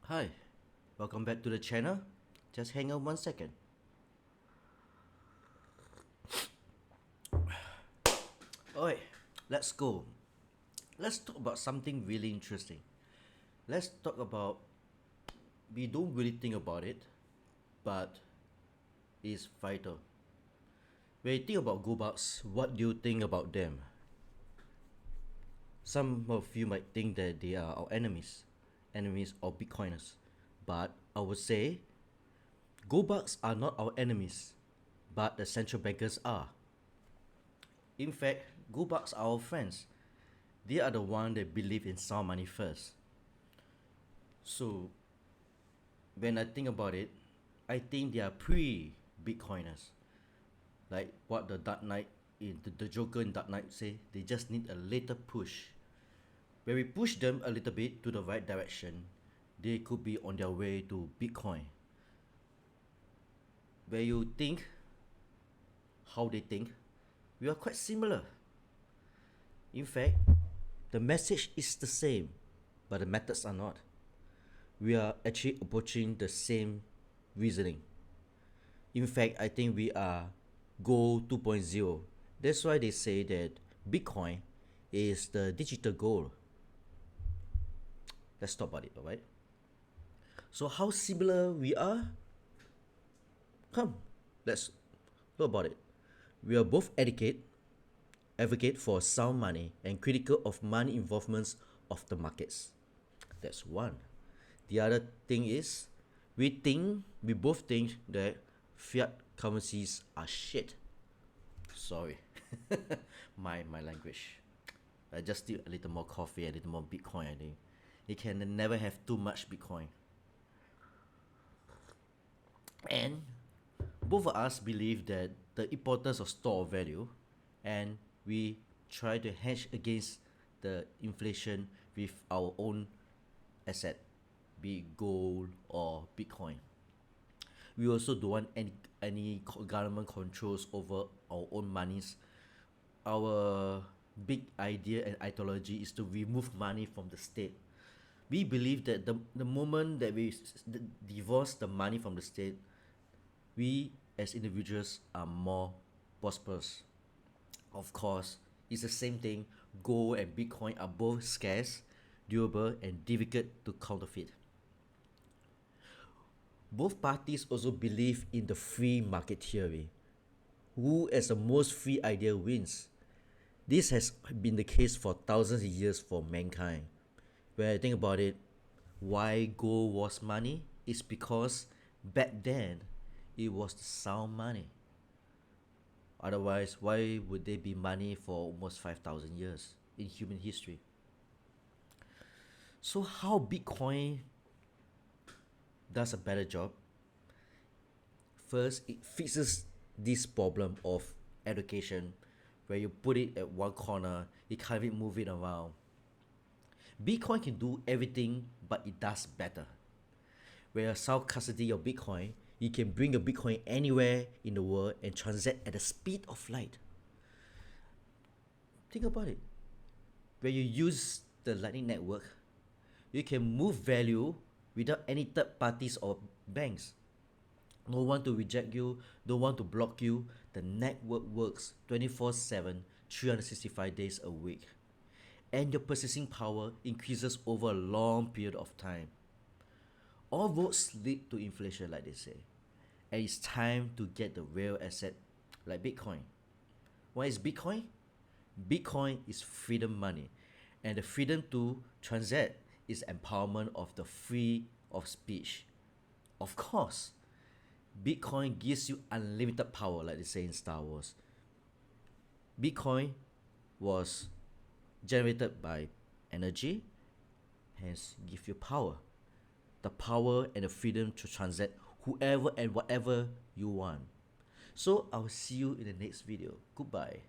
Hi, welcome back to the channel. Just hang on 1 second. Alright, let's go. Let's talk about something really interesting. Let's talk about, we don't really think about it, but it's vital. When you think about GoBucks, what do you think about them? Some of you might think that they are our enemies of Bitcoiners. But I would say GoBucks are not our enemies, but the central bankers are. In fact, GoBucks are our friends. They are the one that believe in sound money first. So when I think about it, I think they are pre-Bitcoiners. Like what the Dark Knight in the Joker in Dark Knight say, they just need a little push. When we push them a little bit to the right direction, they could be on their way to Bitcoin. Where you think how they think, we are quite similar. In fact, the message is the same, but the methods are not. We are actually approaching the same reasoning. In fact, I think we are Gold 2.0. That's why they say that Bitcoin is the digital gold. Let's talk about it, alright? So how similar we are? Come, let's talk about it. We are both advocate for sound money and critical of money involvements of the markets. That's one. The other thing is, we both think that fiat currencies are shit. Sorry, my language. I just need a little more coffee, a little more Bitcoin. I think you can never have too much Bitcoin. And both of us believe that the importance of store of value, and we try to hedge against the inflation with our own asset, be it gold or Bitcoin. We also don't want any government controls over our own monies. Our big idea and ideology is to remove money from the state. We believe that the moment that we divorce the money from the state, we as individuals are more prosperous. Of course, it's the same thing. Gold and Bitcoin are both scarce, durable, and difficult to counterfeit. Both parties also believe in the free market theory. Who as the most free idea wins. This has been the case for thousands of years for mankind. When I think about it, why gold was money is because back then it was the sound money. Otherwise, why would there be money for almost 5,000 years in human history? So how Bitcoin does a better job? First, it fixes this problem of education, where you put it at one corner, you can't even move it around. Bitcoin can do everything, but it does better. Where you self-custody your Bitcoin, you can bring your Bitcoin anywhere in the world and transact at the speed of light. Think about it. When you use the Lightning Network, you can move value without any third parties or banks. No one to reject you, no one to block you. The network works 24/7, 365 days a week. And your processing power increases over a long period of time. All roads lead to inflation, like they say. And it's time to get the real asset like Bitcoin. What is Bitcoin? Bitcoin is freedom money. And the freedom to transact is empowerment of the free of speech. Of course, Bitcoin gives you unlimited power, like they say in Star Wars. Bitcoin was generated by energy, hence give you power. The power and the freedom to transact whoever and whatever you want. So I'll see you in the next video. Goodbye.